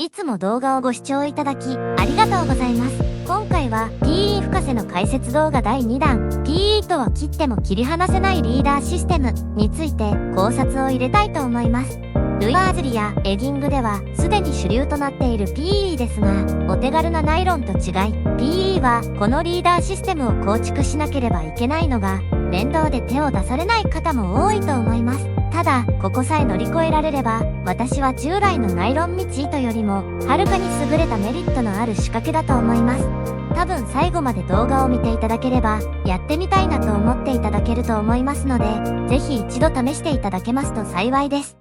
いつも動画をご視聴いただき、ありがとうございます。今回は PE 深瀬の解説動画第2弾、PE とは切っても切り離せないリーダーシステムについて考察を入れたいと思います。ルイ・アーズリやエギングではすでに主流となっている PE ですが、お手軽なナイロンと違い、PE はこのリーダーシステムを構築しなければいけないのが、面倒で手を出されない方も多いと思います。ただ、ここさえ乗り越えられれば、私は従来のナイロン道糸よりも、はるかに優れたメリットのある仕掛けだと思います。多分最後まで動画を見ていただければ、やってみたいなと思っていただけると思いますので、ぜひ一度試していただけますと幸いです。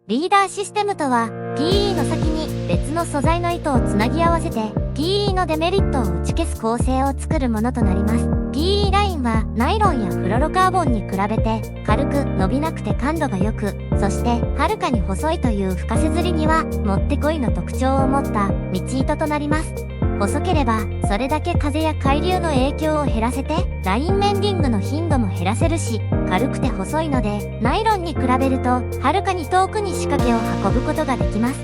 リーダーシステムとは、PE の先に別の素材の糸をつなぎ合わせて、PE のデメリットを打ち消す構成を作るものとなります。PE ラインはナイロンやフロロカーボンに比べて軽く伸びなくて感度が良く、そしてはるかに細いという深瀬釣りにはもってこいの特徴を持った道糸となります。細ければそれだけ風や海流の影響を減らせてラインメンディングの頻度も減らせるし、軽くて細いのでナイロンに比べるとはるかに遠くに仕掛けを運ぶことができます。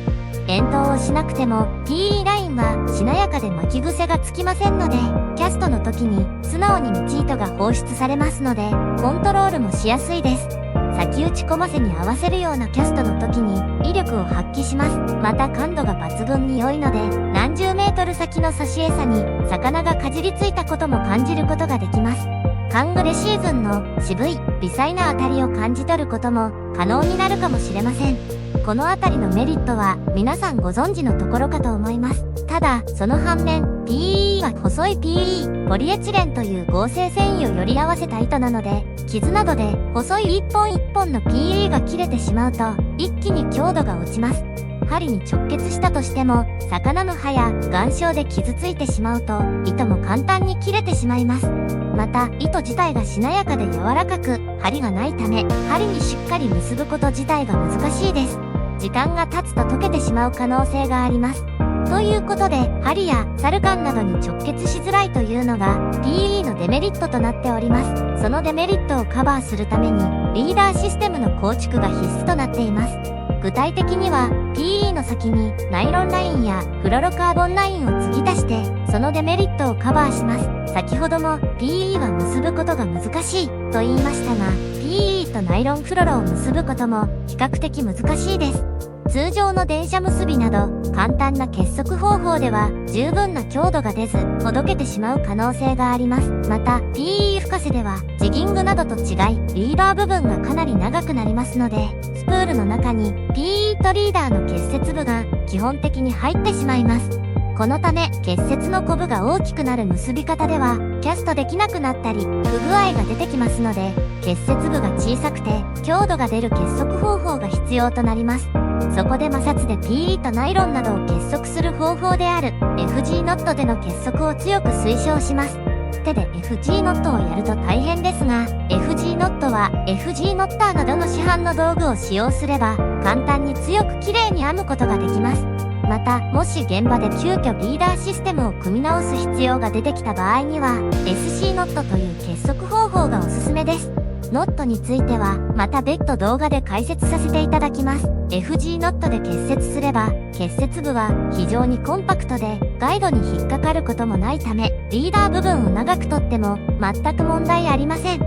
遠投をしなくても PE ラインはしなやかで巻き癖がつきませんので、キャストの時に素直に道糸が放出されますので、コントロールもしやすいです。先打ちこませに合わせるようなキャストの時に威力を発揮します。また感度が抜群に良いので、何十メートル先の差し餌に魚がかじりついたことも感じることができます。カングレシーズンの渋い微細な当たりを感じ取ることも可能になるかもしれません。このあたりのメリットは皆さんご存知のところかと思います。ただ、その反面、PE は細い PE、ポリエチレンという合成繊維をより合わせた糸なので、傷などで細い一本一本の PE が切れてしまうと、一気に強度が落ちます。針に直結したとしても、魚の歯や岩礁で傷ついてしまうと、糸も簡単に切れてしまいます。また、糸自体がしなやかで柔らかく、針がないため、針にしっかり結ぶこと自体が難しいです。時間が経つと溶けてしまう可能性があります。ということで、針やサルカンなどに直結しづらいというのが PE のデメリットとなっております。そのデメリットをカバーするために、リーダーシステムの構築が必須となっています。具体的には、PE の先にナイロンラインやフロロカーボンラインを継ぎ足して、そのデメリットをカバーします。先ほども PE は結ぶことが難しいと言いましたが、PE とナイロンフロロを結ぶことも比較的難しいです。通常の電車結びなど簡単な結束方法では十分な強度が出ず、ほどけてしまう可能性があります。また PE 深瀬ではジギングなどと違い、リーダー部分がかなり長くなりますので、スプールの中に PE とリーダーの結節部が基本的に入ってしまいます。このため結節のコブが大きくなる結び方ではキャストできなくなったり不具合が出てきますので、結節部が小さくて強度が出る結束方法が必要となります。そこで摩擦で PE とナイロンなどを結束する方法である FG ノットでの結束を強く推奨します。手で FG ノットをやると大変ですが、FG ノットは FG ノッターなどの市販の道具を使用すれば簡単に強くきれいに編むことができます。また、もし現場で急遽リーダーシステムを組み直す必要が出てきた場合には SC ノットという結束方法がおすすめです。ノットについてはまた別途動画で解説させていただきます。FG ノットで結節すれば結節部は非常にコンパクトでガイドに引っかかることもないため、リーダー部分を長く取っても全く問題ありません。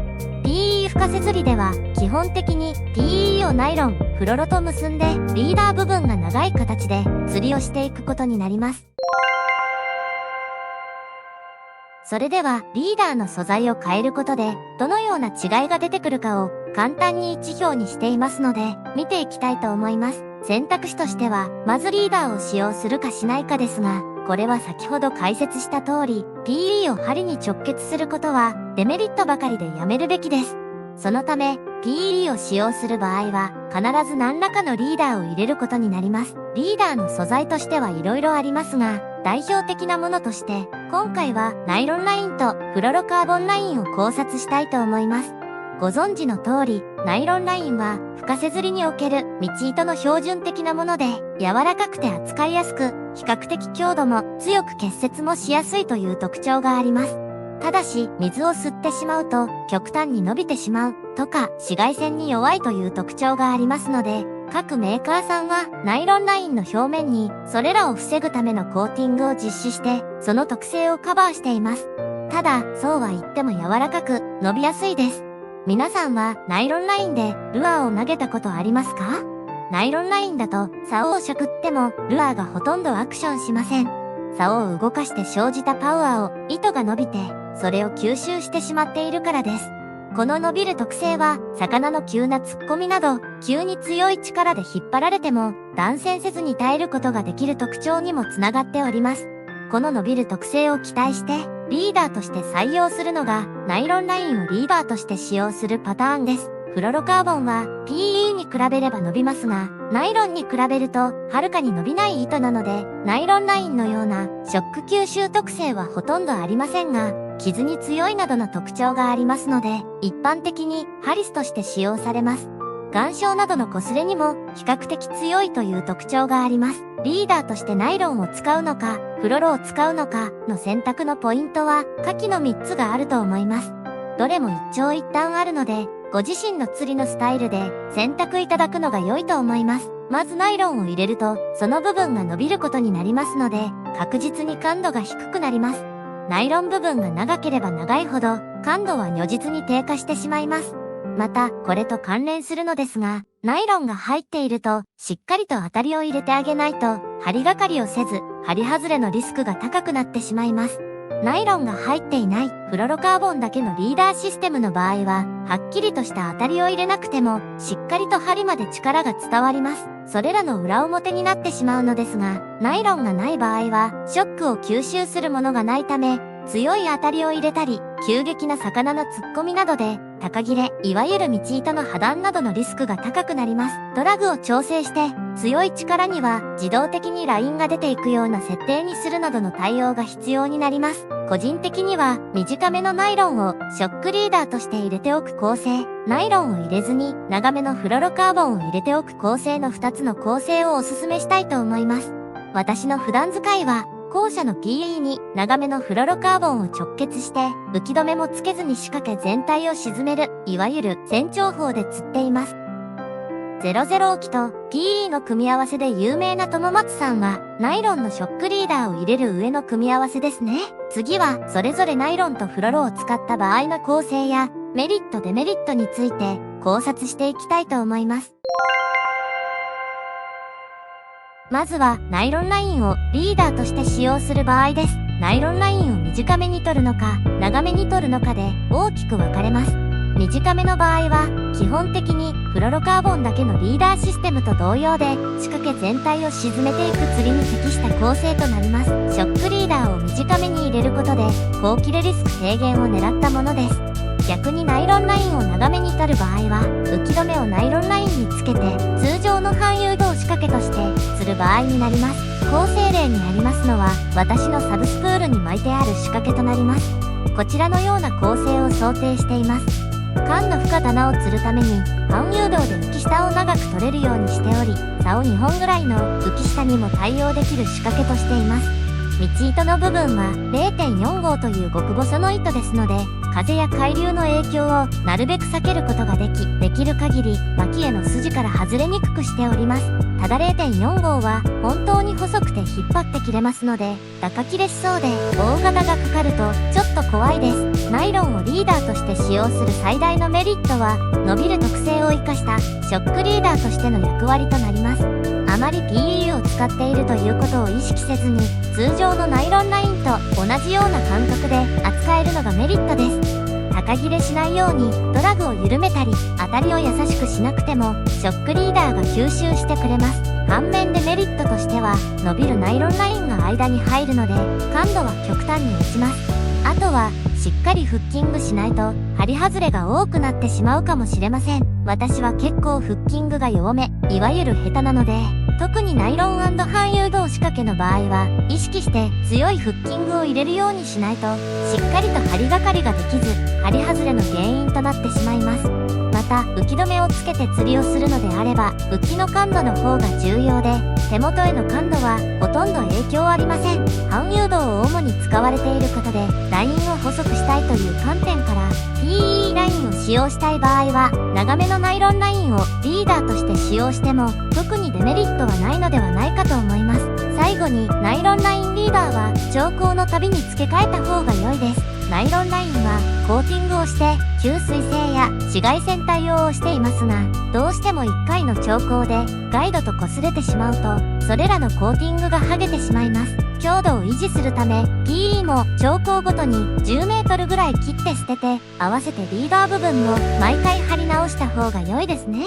PE 深瀬釣りでは基本的に PE をナイロン、フロロと結んでリーダー部分が長い形で釣りをしていくことになります。それではリーダーの素材を変えることでどのような違いが出てくるかを簡単に1表にしていますので見ていきたいと思います。選択肢としてはまずリーダーを使用するかしないかですが、これは先ほど解説した通り PE を針に直結することはデメリットばかりでやめるべきです。そのため PE を使用する場合は必ず何らかのリーダーを入れることになります。リーダーの素材としては色々ありますが、代表的なものとして今回はナイロンラインとフロロカーボンラインを考察したいと思います。ご存知の通り、ナイロンラインは深瀬釣りにおける道糸の標準的なもので、柔らかくて扱いやすく、比較的強度も強く結節もしやすいという特徴があります。ただし、水を吸ってしまうと極端に伸びてしまうとか、紫外線に弱いという特徴がありますので、各メーカーさんはナイロンラインの表面にそれらを防ぐためのコーティングを実施してその特性をカバーしています。ただ、そうは言っても柔らかく伸びやすいです。皆さんはナイロンラインでルアーを投げたことありますか？ナイロンラインだと竿をしゃくってもルアーがほとんどアクションしません。竿を動かして生じたパワーを糸が伸びてそれを吸収してしまっているからです。この伸びる特性は魚の急な突っ込みなど急に強い力で引っ張られても断線せずに耐えることができる特徴にもつながっております。この伸びる特性を期待してリーダーとして採用するのがナイロンラインをリーダーとして使用するパターンです。フロロカーボンは PE に比べれば伸びますが、ナイロンに比べるとはるかに伸びない糸なので、ナイロンラインのようなショック吸収特性はほとんどありませんが、傷に強いなどの特徴がありますので、一般的にハリスとして使用されます。岩礁などの擦れにも比較的強いという特徴があります。リーダーとしてナイロンを使うのか、フロロを使うのかの選択のポイントは下記の3つがあると思います。どれも一長一短あるので、ご自身の釣りのスタイルで選択いただくのが良いと思います。まずナイロンを入れると、その部分が伸びることになりますので、確実に感度が低くなります。ナイロン部分が長ければ長いほど、感度は如実に低下してしまいます。また、これと関連するのですが、ナイロンが入っていると、しっかりと当たりを入れてあげないと、針がかりをせず、針外れのリスクが高くなってしまいます。ナイロンが入っていないフロロカーボンだけのリーダーシステムの場合は、はっきりとした当たりを入れなくても、しっかりと針まで力が伝わります。それらの裏表になってしまうのですが、ナイロンがない場合は、ショックを吸収するものがないため、強い当たりを入れたり、急激な魚の突っ込みなどで、高切れ、いわゆる道糸の破断などのリスクが高くなります。ドラグを調整して、強い力には自動的にラインが出ていくような設定にするなどの対応が必要になります。個人的には、短めのナイロンをショックリーダーとして入れておく構成、ナイロンを入れずに長めのフロロカーボンを入れておく構成の2つの構成をお勧めしたいと思います。私の普段使いは、後者の PE に長めのフロロカーボンを直結して浮き止めもつけずに仕掛け全体を沈めるいわゆる船長法で釣っています。00沖と PE の組み合わせで有名な友松さんはナイロンのショックリーダーを入れる上の組み合わせですね。次はそれぞれナイロンとフロロを使った場合の構成やメリットデメリットについて考察していきたいと思います。まずはナイロンラインをリーダーとして使用する場合です。ナイロンラインを短めに取るのか長めに取るのかで大きく分かれます。短めの場合は基本的にフロロカーボンだけのリーダーシステムと同様で仕掛け全体を沈めていく釣りに適した構成となります。ショックリーダーを短めに入れることで高切れリスク低減を狙ったものです。逆にナイロンラインを長めに取る場合は浮き止めをナイロンラインにつけて通常の半誘導仕掛けとして釣る場合になります。構成例にありますのは私のサブスプールに巻いてある仕掛けとなります。こちらのような構成を想定しています。缶の深棚を釣るために半誘導で浮き下を長く取れるようにしており、竿2本ぐらいの浮き下にも対応できる仕掛けとしています。道糸の部分は 0.4 号という極細の糸ですので、風や海流の影響をなるべく避けることができる限り脇への筋から外れにくくしております。ただ 0.4 号は本当に細くて引っ張って切れますので、高切れしそうで大型がかかるとちょっと怖いです。ナイロンをリーダーとして使用する最大のメリットは、伸びる特性を生かしたショックリーダーとしての役割となります。あまり PE を使っているということを意識せずに、通常のナイロンラインと同じような感覚で扱えるのがメリットです。高切れしないようにドラグを緩めたり、当たりを優しくしなくてもショックリーダーが吸収してくれます。反面でメリットとしては、伸びるナイロンラインが間に入るので感度は極端に落ちます。あとはしっかりフッキングしないと針外れが多くなってしまうかもしれません。私は結構フッキングが弱め、いわゆる下手なので、特にナイロン&半誘導仕掛けの場合は意識して強いフッキングを入れるようにしないと、しっかりと針がかりができず針外れの原因となってしまいます。また浮き止めをつけて釣りをするのであれば、浮きの感度の方が重要で、手元への感度はほとんど影響ありません。半誘導を主に使われていることで、ラインを細くしたいという観点から、PE ラインを使用したい場合は、長めのナイロンラインをリーダーとして使用しても、特にデメリットはないのではないかと思います。最後に、ナイロンラインリーダーは、調光のたびに付け替えた方が良いです。ナイロンラインはコーティングをして吸水性や紫外線対応をしていますが、どうしても1回の調光でガイドと擦れてしまうと、それらのコーティングが剥げてしまいます。強度を維持するため PE も調光ごとに10メートルぐらい切って捨てて、合わせてリーダー部分も毎回貼り直した方が良いですね。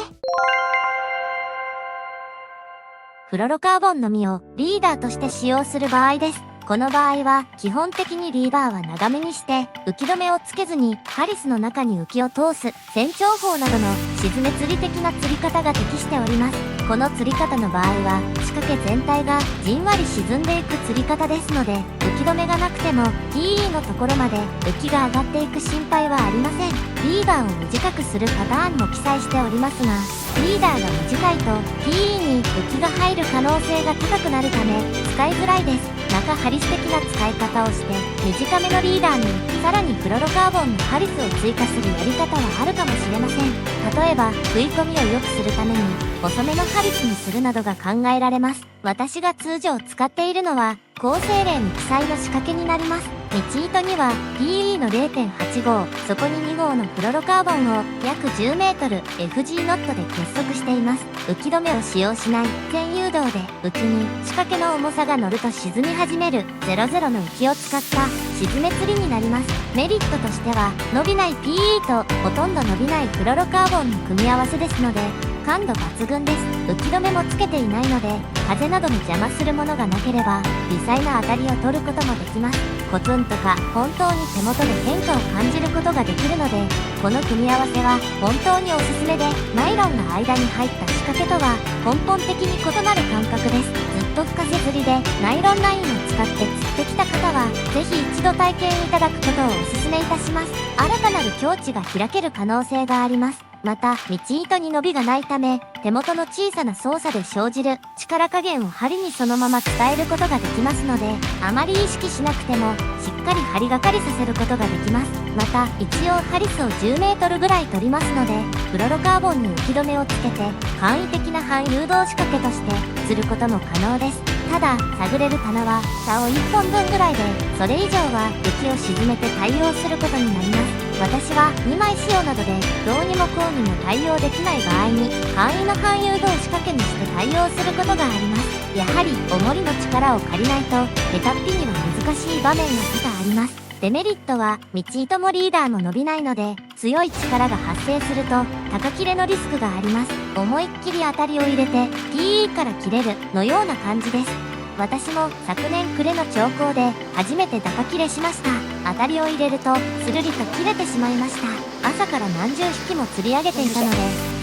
フロロカーボンのみをリーダーとして使用する場合です。この場合は基本的にリーダーは長めにして浮き止めをつけずにハリスの中に浮きを通す船長法などの沈め釣り的な釣り方が適しております。この釣り方の場合は仕掛け全体がじんわり沈んでいく釣り方ですので、浮き止めがなくても PE のところまで浮きが上がっていく心配はありません。リーダーを短くするパターンも記載しておりますが、リーダーが短いと PE に浮きが入る可能性が高くなるため使いづらいです。中ハリス的な使い方をして短めのリーダーにさらにフロロカーボンのハリスを追加するやり方はあるかもしれません。例えば食い込みを良くするために細めのハリスにするなどが考えられます。私が通常使っているのは構成例に記載の仕掛けになります。道糸には PE の 0.8 号、そこに2号のフロロカーボンを約10メートル FG ノットで結束しています。浮き止めを使用しない全誘導で浮きに仕掛けの重さが乗ると沈み始める00の浮きを使った沈め釣りになります。メリットとしては伸びない PE とほとんど伸びないフロロカーボンの組み合わせですので感度抜群です。浮き止めもつけていないので風などに邪魔するものがなければ微細な当たりを取ることもできます。コツンとか本当に手元で変化を感じることができるので、この組み合わせは本当におすすめで、ナイロンが間に入った仕掛けとは根本的に異なる感覚です。ずっと深瀬釣りでナイロンラインを使って釣ってきた方はぜひ一度体験いただくことをお勧めいたします。新たなる境地が開ける可能性があります。また、道糸に伸びがないため、手元の小さな操作で生じる力加減を針にそのまま伝えることができますので、あまり意識しなくても、しっかり針がかりさせることができます。また、一応ハリスを10メートルぐらい取りますので、フロロカーボンに浮き止めをつけて、簡易的な半誘導仕掛けとして釣ることも可能です。ただ、探れる棚は竿1本分ぐらいで、それ以上は浮きを沈めて対応することになります。私は2枚仕様などでどうにもこうにも対応できない場合に簡易の半誘導仕掛けにして対応することがあります。やはり重りの力を借りないと下手っぴには難しい場面が多々あります。デメリットは道糸もリーダーも伸びないので強い力が発生すると高切れのリスクがあります。思いっきり当たりを入れて PE から切れるのような感じです。私も昨年暮れの兆候で初めて高切れしました。当たりを入れるとスルリと切れてしまいました。朝から何十匹も釣り上げていたので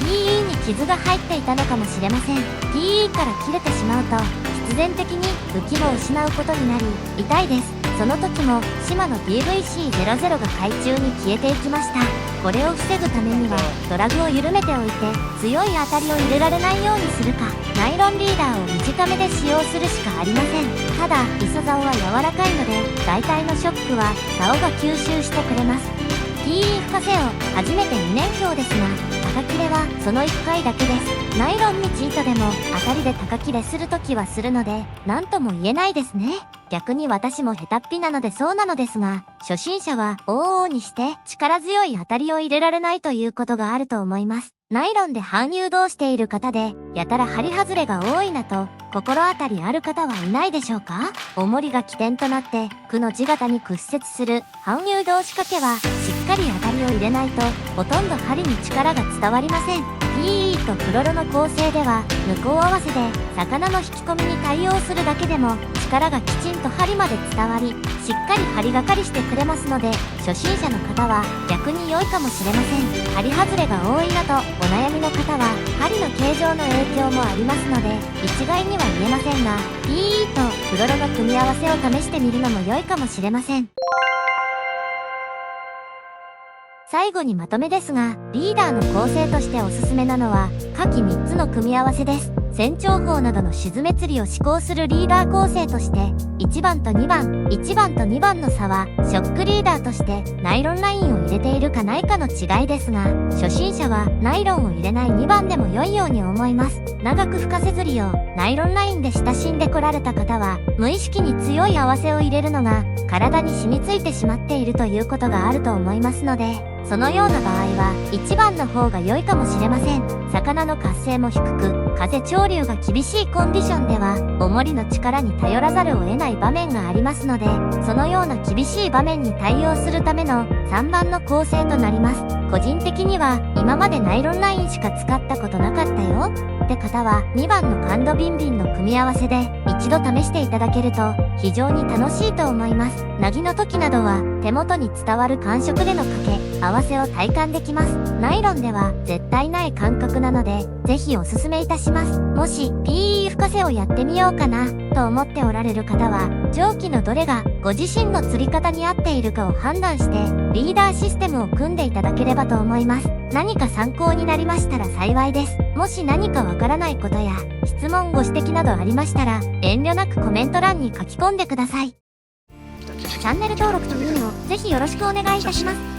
PE に傷が入っていたのかもしれません。 PE から切れてしまうと必然的に浮きも失うことになり痛いです。その時もシマの PVC00 が海中に消えていきました。これを防ぐためにはドラグを緩めておいて強い当たりを入れられないようにするか、ナイロンリーダーを短めで使用するしかありません。ただ磯竿は柔らかいので大体のショックは竿が吸収してくれます。 PE 深瀬を初めて2年強ですが高切れはその1回だけです。ナイロン道糸でも当たりで高切れするときはするので何とも言えないですね。逆に私も下手っぴなのでそうなのですが、初心者は往々にして力強い当たりを入れられないということがあると思います。ナイロンで半誘導している方でやたら針外れが多いなと心当たりある方はいないでしょうか。重りが起点となってくの字型に屈折する半誘導仕掛けはしっかり当たりを入れないとほとんど針に力が伝わりません。PE とフロロの構成では向こう合わせで魚の引き込みに対応するだけでも力がきちんと針まで伝わりしっかり針がかりしてくれますので、初心者の方は逆に良いかもしれません。針外れが多いなとお悩みの方は針の形状の影響もありますので一概には言えませんが PE とフロロの組み合わせを試してみるのも良いかもしれません。最後にまとめですが、リーダーの構成としておすすめなのは下記3つの組み合わせです。船長法などの沈め釣りを施行するリーダー構成として、1番と2番の差は、ショックリーダーとしてナイロンラインを入れているかないかの違いですが、初心者はナイロンを入れない2番でも良いように思います。長く深瀬釣りをナイロンラインで親しんでこられた方は、無意識に強い合わせを入れるのが体に染みついてしまっているということがあると思いますので、そのような場合は1番の方が良いかもしれません。魚の活性も低く、風潮流が厳しいコンディションでは、重りの力に頼らざるを得ない場面がありますので、そのような厳しい場面に対応するための3番の構成となります。個人的には今までナイロンラインしか使ったことなかったよって方は2番の感度ビンビンの組み合わせで一度試していただけると非常に楽しいと思います。なぎの時などは手元に伝わる感触での掛け合わせを体感できます。ナイロンでは絶対ない感覚なのでぜひおすすめいたします。もし PE 深瀬をやってみようかなと思っておられる方は上記のどれがご自身の釣り方に合っているかを判断してリーダーシステムを組んでいただければと思います。何か参考になりましたら幸いです。もし何かわからないことや質問ご指摘などありましたら遠慮なくコメント欄に書き込んでください。チャンネル登録といいねをぜひよろしくお願いいたします。